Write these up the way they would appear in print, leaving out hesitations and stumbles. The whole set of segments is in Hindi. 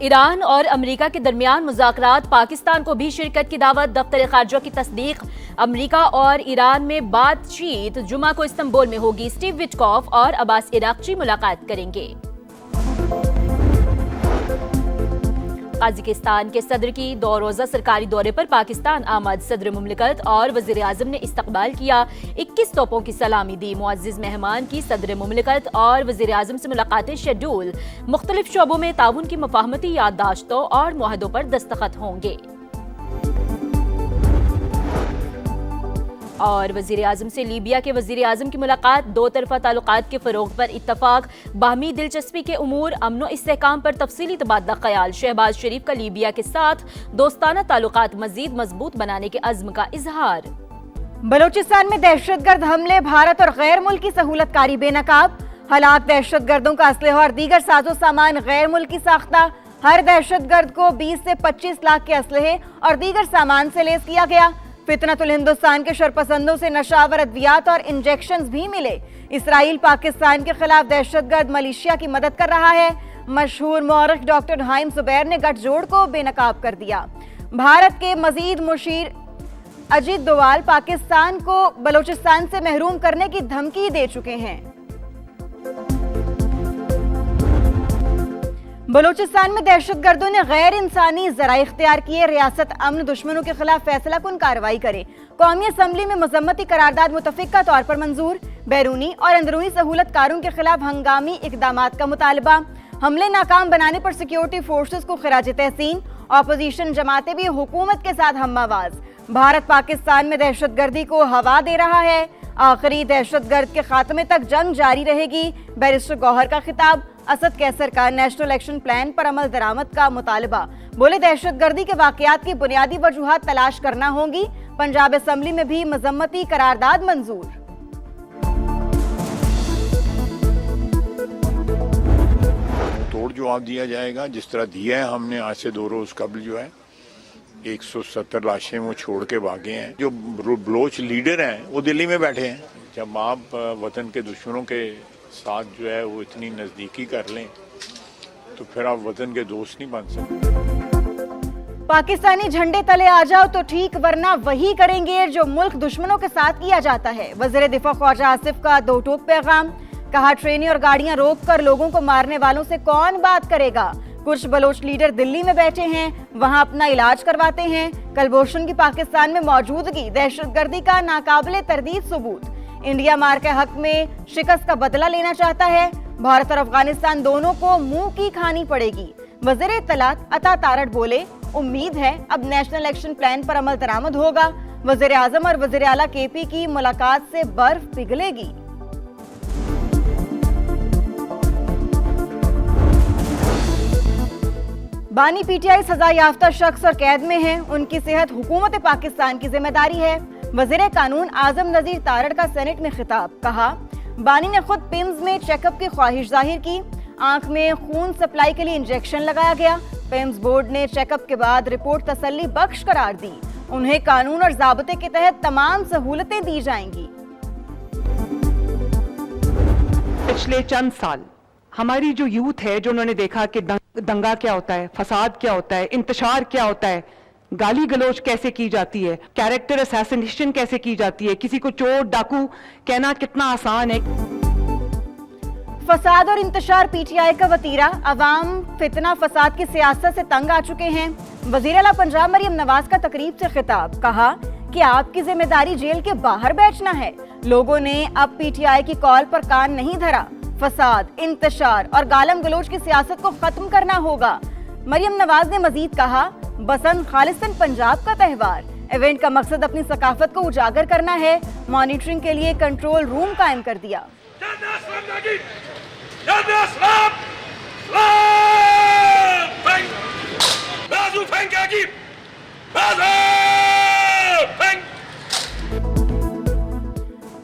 ईरान और अमेरिका के दरमियान मुज़ाकरात, पाकिस्तान को भी शिरकत की दावत, दफ्तर खारजा की तस्दीक। अमेरिका और ईरान में बातचीत जुमा को इस्तांबुल में होगी। स्टीव विटकॉफ और अब्बास इराक्ची मुलाकात करेंगे। ताजिकिस्तान के सदर की 2 रोज़ा सरकारी दौरे पर पाकिस्तान आमद। सदर मुमलिकत और वज़ीर आज़म ने इस्तकबाल किया। 21 तोपों की सलामी दी। मुअज़्ज़िज़ मेहमान की सदर मुमलिकत और वज़ीर आज़म से मुलाकातें शेड्यूल। मुख्तलिफ शोबों में ताउन की मफाहमती याददाश्तों और मुआहदों पर दस्तखत होंगे। और वज़ीर आज़म से लीबिया के वज़ीर आज़म की मुलाकात। 2 तरफ़ा ताल्लुकात के फ़रोग़ पर इत्तफ़ाक़। बाहमी दिलचस्पी के उमूर, अमन व इस्तेहकाम पर तफसीली तबादला ख़याल। शहबाज शरीफ का लीबिया के साथ दोस्ताना ताल्लुकात मज़ीद मजबूत बनाने के अज़्म का इजहार। बलोचिस्तान में दहशतगर्द हमले, भारत और गैर मुल्की सहूलतकारी बेनकाब। हलाक दहशतगर्दों का असलहा और दीगर साजो सामान गैर मुल्की साख्ता। हर दहशतगर्द को 20 से 25 लाख के असलहे और दीगर सामान से लेस किया गया। फितनतुल हिंदुस्तान के शरपसंदों से नशावर अद्वियात और इंजेक्शंस भी मिले। इसराइल पाकिस्तान के खिलाफ दहशतगर्द मलेशिया की मदद कर रहा है। मशहूर मौरख डॉक्टर हाइम जुबैर ने गठजोड़ को बेनकाब कर दिया। भारत के मजीद मुशीर अजीत डोवाल पाकिस्तान को बलोचिस्तान से महरूम करने की धमकी दे चुके हैं। बलोचिस्तान में दहशतगर्दों ने गैर इंसानी ज़राए इख्तियार किए। रियासत अमन दुश्मनों के खिलाफ फैसला कुन कार्रवाई करे। कौमी असम्बली में मजम्मती करारदाद मुतफ़िक़ा तौर पर मंजूर। बैरूनी और अंदरूनी सहूलतकारों के खिलाफ हंगामी इक़दामात का मुतालबा। हमले नाकाम बनाने पर सिक्योरिटी फोर्सेस को खिराज तहसीन। अपोजिशन जमातें भी हुकूमत के साथ हमआवाज। भारत पाकिस्तान में दहशतगर्दी को हवा दे रहा है। आखिरी दहशतगर्द के खात्मे तक जंग जारी रहेगी। बैरिस्टर गौहर का खिताब। असद कैसर का नेशनल एक्शन प्लान पर अमल दरामद का मुतालबा। बोले दहशतगर्दी के वाकयात की बुनियादी वजूहात तलाश करना होंगी। पंजाब असम्बली में भी मजम्मती करारदाद मंजूर। तोड़ जवाब दिया जाएगा जिस तरह दिया है हमने। आज से 2 रोज कबल जो है 170 लाशें वो छोड़ के भागे हैं। जो बलोच लीडर हैं वो दिल्ली में बैठे हैं। जब आप वतन के दुश्मनों के साथ जो है वो इतनी नजदीकी कर लें तो फिर आप वतन के दोस्त नहीं बन सकते। पाकिस्तानी झंडे तले आ जाओ तो ठीक, वरना वही करेंगे जो मुल्क दुश्मनों के साथ किया जाता है। वज़ीर दिफा ख्वाजा आसिफ का 2 टोक पैगाम। कहा ट्रेनें और गाड़ियां रोक कर लोगों को मारने वालों से कौन बात करेगा। कुछ बलोच लीडर दिल्ली में बैठे हैं, वहां अपना इलाज करवाते हैं। कलभूषण की पाकिस्तान में मौजूदगी दहशतगर्दी का नाकाबिले तरदीद सबूत। इंडिया मार के हक में शिकस्त का बदला लेना चाहता है। भारत और अफगानिस्तान दोनों को मुंह की खानी पड़ेगी। वज़ीर इत्तलात अता तारड़ बोले उम्मीद है अब नेशनल एक्शन प्लान पर अमल दरामद होगा। वज़ीर आज़म और वज़ीर आला केपी की मुलाकात से बर्फ पिघलेगी। बानी पीटीआई सजा याफ्ता शख्स और कैद में हैं। उनकी सेहत हुकूमत पाकिस्तान की जिम्मेदारी है। वज़ीर कानून आजम नज़ीर तारड़ का सेनेट में खिताब। कहा बानी ने खुद पिम्स में चेकअप की ख्वाहिश जाहिर की। आंख में खून सप्लाई के लिए इंजेक्शन लगाया गया। पिम्स बोर्ड ने चेकअप के बाद रिपोर्ट तसल्ली बख्श करार दी। उन्हें कानून और ज़ाब्ते के तहत तमाम सहूलतें दी जाएंगी। पिछले चंद साल हमारी जो यूथ है, जो उन्होंने देखा कि दंगा क्या होता है, फसाद क्या होता है, इंतशार क्या होता है, गाली गलोच कैसे की जाती है, कैरेक्टर असैसिनेशन कैसे की जाती है, किसी को चोर डाकू कहना कितना आसान है। फसाद और इंतशार पीटीआई का वतीरा। अवाम फितना फसाद की सियासत से तंग आ चुके हैं। वज़ीर आला पंजाब मरियम नवाज का तकरीब से खिताब। कहा कि आपकी जिम्मेदारी जेल के बाहर बैठना है। लोगों ने अब पीटीआई की कॉल पर कान नहीं धरा। फसाद, इंतशार और गालम गलोच की सियासत को खत्म करना होगा। मरियम नवाज ने मजीद कहा बसंत खालिस्तान पंजाब का त्यौहार। इवेंट का मकसद अपनी सकाफत को उजागर करना है। मॉनिटरिंग के लिए कंट्रोल रूम कायम कर दिया।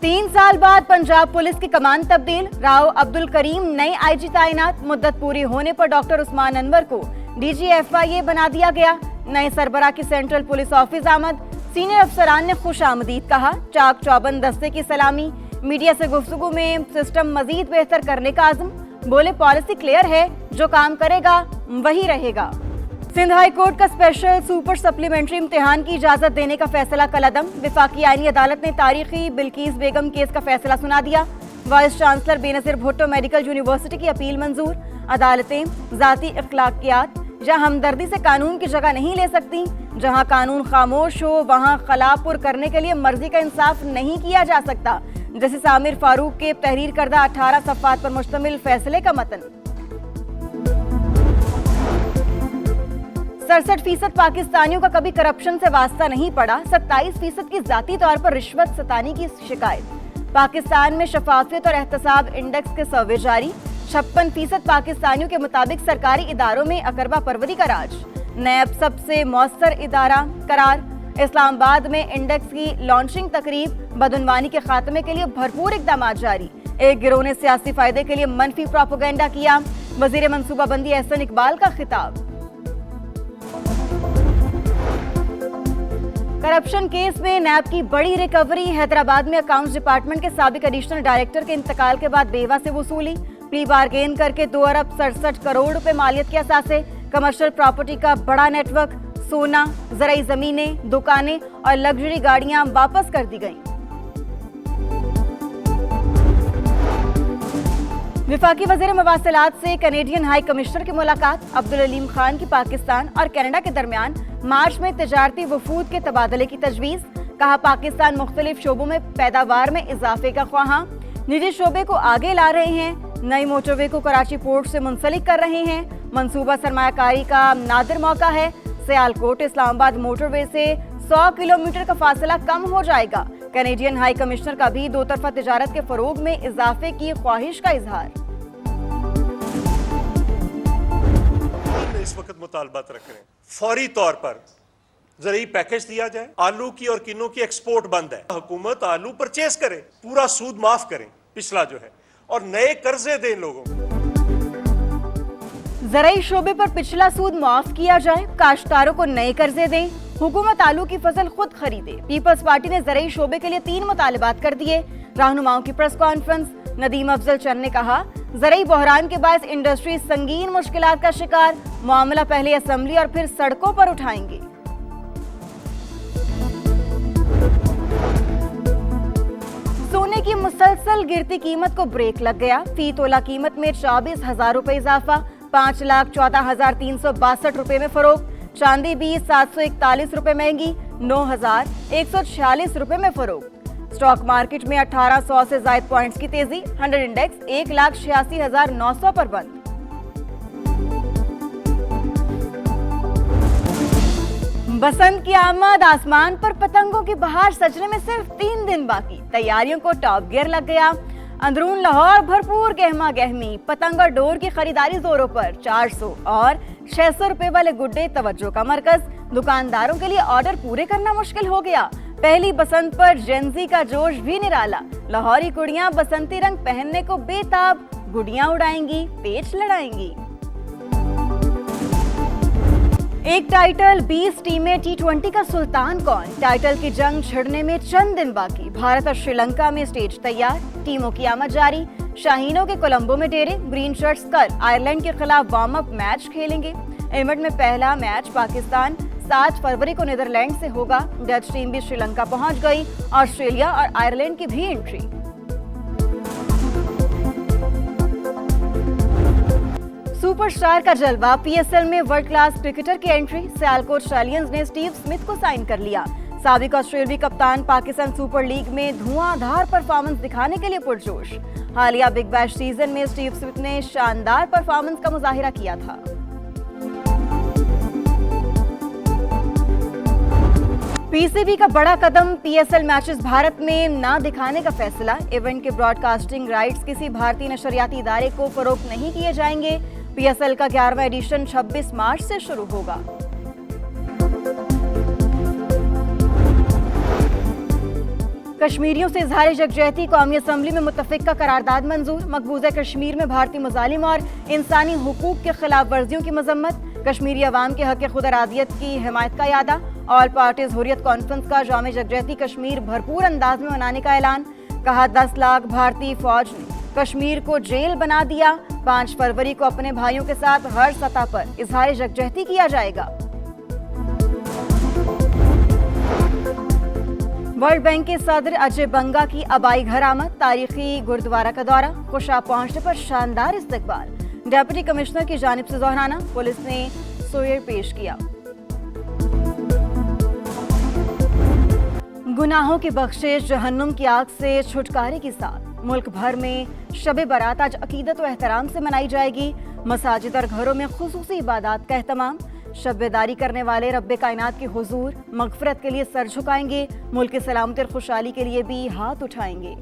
तीन साल बाद पंजाब पुलिस की कमान तब्दील। राव अब्दुल करीम नए आईजी तैनात। मुद्दत पूरी होने पर डॉक्टर उस्मान अनवर को DGFIA बना दिया गया। नए सरबराह की सेंट्रल पुलिस ऑफिस आमद। सीनियर अफसरान ने खुश आमदीद कहा। चाक चौबंद दस्ते की सलामी। मीडिया से गुफ्तगू में सिस्टम मजीद बेहतर करने का आज़म। बोले पॉलिसी क्लियर है, जो काम करेगा वही रहेगा। सिंध हाई कोर्ट का स्पेशल सुपर सप्लीमेंट्री इम्तिहान की इजाजत देने का फैसला कलअदम। विफाकी आईनी अदालत ने तारीखी बिल्किस बेगम केस का फैसला सुना दिया। Vice chancellor Benazir Bhutto medical university की अपील मंजूर। अदालतें जाती अखलाकियात जहां हमदर्दी से कानून की जगह नहीं ले सकती, जहां कानून खामोश हो वहां खलापुर करने के लिए मर्जी का इंसाफ नहीं किया जा सकता। जस्टिस आमिर फारूक के तहरीर करदा 18 सफ़ात पर मुश्तमिल फैसले का मतन। 67% पाकिस्तानियों का कभी करप्शन से वास्ता नहीं पड़ा। 27% की जाती तौर पर रिश्वत सतानी की शिकायत। पाकिस्तान में शफाफियत और एहतसाब इंडेक्स के सर्वे जारी। 56% पाकिस्तानियों के मुताबिक सरकारी इदारों में अकरबा परवरी का राज। नैब सबसे मौसर इदारा करार। इस्लामाबाद में इंडेक्स की लॉन्चिंग तकरीब। बदउनवानी के खात्मे के लिए भरपूर इकदाम जारी। एक गिरोह ने सियासी फायदे के लिए मनफी प्रोपेगेंडा किया। वजीर मनसूबाबंदी एहसन इकबाल का खिताब। करप्शन केस में नैब की बड़ी रिकवरी। हैदराबाद में अकाउंट्स डिपार्टमेंट के साबिक एडिशनल डायरेक्टर के इंतकाल के बाद बेवा से वसूली। प्री बारगेन करके 2 अरब 67 करोड़ रुपए मालियत के असासे। कमर्शियल प्रॉपर्टी का बड़ा नेटवर्क। सोना, ज़राई जमीनें, दुकानें और लग्जरी गाड़ियां वापस कर दी गईं। विफाकी वज़ीर मवासिलात से कैनेडियन हाई कमिश्नर की मुलाकात। अब्दुल अलीम खान की पाकिस्तान और कनाडा के दरमियान मार्च में तिजारती वफूद के तबादले की तजवीज़। कहा पाकिस्तान मुख्तलिफ शोबों में पैदावार में इजाफे का ख्वाहां। निजी शोबे को आगे ला रहे हैं। नई मोटरवे को कराची पोर्ट से मुंसलिक कर रहे हैं। मंसूबा सरमायाकारी का नादिर मौका है। सियालकोट इस्लामाबाद मोटरवे से 100 किलोमीटर का फासला कम हो जाएगा। कैनेडियन हाई कमिश्नर का भी दो तरफा तिजारत के फरोग में इजाफे की ख्वाहिश का इजहार। इस वक्त मुतालबात रख रहे हैं फौरी तौर पर ज़रूरी पैकेज दिया जाए। आलू की और किन्नों की एक्सपोर्ट बंद है। हुकूमत आलू परचेज करे, पूरा सूद माफ करें पिछला जो है, और नए कर्जे दें लोगों को। ज़राई शोबे पर पिछला सूद माफ किया जाए। काश्तकारों को नए कर्जे दें। हुकूमत आलू की फसल खुद खरीदे। पीपल्स पार्टी ने ज़राई शोबे के लिए 3 मुतालबात कर दिए। रहनुमाओं की प्रेस कॉन्फ्रेंस। नदीम अफजल चंद ने कहा ज़राई बहरान के बायस इंडस्ट्री संगीन मुश्किलात का शिकार। मामला पहले असेंबली और फिर सड़कों पर उठाएंगे। सोने की मुसलसल गिरती कीमत को ब्रेक लग गया। फी तोला कीमत में 24,000 रुपए इजाफा। 5,14,362 रुपए में फरोख्त। चांदी भी 741 रुपए महंगी। 9,146 रुपए में फरोख्त। स्टॉक मार्केट में 1800 से ज्यादा पॉइंट्स की तेजी। 100 इंडेक्स 1,86,900 पर बंद। बसंत की आमद। आसमान पर पतंगों की बहार सजने में सिर्फ 3 दिन बाकी। तैयारियों को टॉप गियर लग गया। अंदरून लाहौर भरपूर गहमा गहमी। पतंग और डोर की खरीदारी जोरों पर। 400 और 600 रुपए वाले गुड्डे तवज्जो का मरकज। दुकानदारों के लिए ऑर्डर पूरे करना मुश्किल हो गया। पहली बसंत पर जेंजी का जोश भी निराला। लाहौरी कुड़ियां बसंती रंग पहनने को बेताब। गुड़ियां उड़ाएंगी, पेच लड़ाएंगी। एक टाइटल 20 टीमें। T20 का सुल्तान कौन? टाइटल की जंग छिड़ने में चंद दिन बाकी। भारत और श्रीलंका में स्टेज तैयार। टीमों की आमद जारी। शाहीनों के कोलंबो में डेरे। ग्रीन शर्ट्स कल आयरलैंड के खिलाफ वार्म अप मैच खेलेंगे। इवेंट में पहला मैच पाकिस्तान 7 फरवरी को नीदरलैंड से होगा। डच टीम भी श्रीलंका पहुंच गई। ऑस्ट्रेलिया और आयरलैंड की भी एंट्री। सुपरस्टार का जलवा। पीएसएल में वर्ल्ड क्लास क्रिकेटर की एंट्री। सियालकोट स्टालियंस ने स्टीव स्मिथ को साइन कर लिया। साबिक ऑस्ट्रेलियाई कप्तान पाकिस्तान सुपर लीग में धुआंधार परफॉर्मेंस दिखाने के लिए पुरजोश। हालिया बिग बैश सीजन में स्टीव स्मिथ ने शानदार परफॉर्मेंस का मुजाहिरा किया था। पीसीबी का बड़ा कदम। पीएसएल मैचेस भारत में ना दिखाने का फैसला। इवेंट के ब्रॉडकास्टिंग राइट्स किसी भारतीय नशरियाती इदारे को फरोख्त नहीं किए जाएंगे। पीएसएल का 11वां एडिशन 26 मार्च से शुरू होगा। कश्मीरियों से इजहार यकजहती। कौमी असम्बली में मुत्तफिक का करारदाद मंजूर। मकबूजा कश्मीर में भारतीय मुजालिम और इंसानी हुकूक के खिलाफ वर्जियों की मजम्मत। कश्मीरी अवाम के हक खुद अरादियत की हिमायत का यादा। ऑल पार्टीज हुर्रियत कॉन्फ्रेंस का जाम यकजहती कश्मीर भरपूर अंदाज में मनाने का ऐलान। कहा 10 लाख भारतीय फौज ने कश्मीर को जेल बना दिया। 5 फरवरी को अपने भाइयों के साथ हर सतह पर इजहार यकजहती किया जाएगा। वर्ल्ड बैंक के सदर अजय बंगा की अबाई घर आमद, तारीखी गुरुद्वारा का दौरा, खुशा पहुंचने पर शानदार इस्तकबाल। डिप्टी कमिश्नर की जानिब से दोहराना, पुलिस ने सोयर पेश किया। गुनाहों की बख्शिश, जहन्नुम की आग से छुटकारे के साथ मुल्क भर में शब बारात आज अकीदत व एहतराम से मनाई जाएगी। मसाजिद और घरों में खुसूसी इबादत का एहतमाम। शब-ए-दारी करने वाले रब्बे कायनात के हुजूर मगफरत के लिए सर झुकाएंगे, मुल्क की सलामती और खुशहाली के लिए भी हाथ उठाएंगे।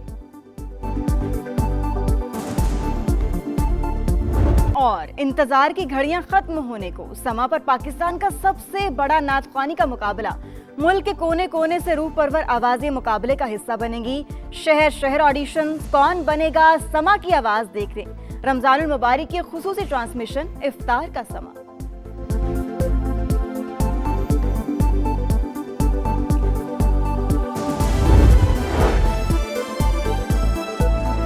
और इंतजार की घड़ियां खत्म होने को समा पर पाकिस्तान का सबसे बड़ा नाचख्वानी का मुकाबला। मुल्क के कोने कोने से रूह परवर आवाजें मुकाबले का हिस्सा बनेंगी। शहर शहर ऑडिशन, कौन बनेगा समा की आवाज देख रहे। रमजानुल मुबारक की खुसूसी ट्रांसमिशन, इफ्तार का समा।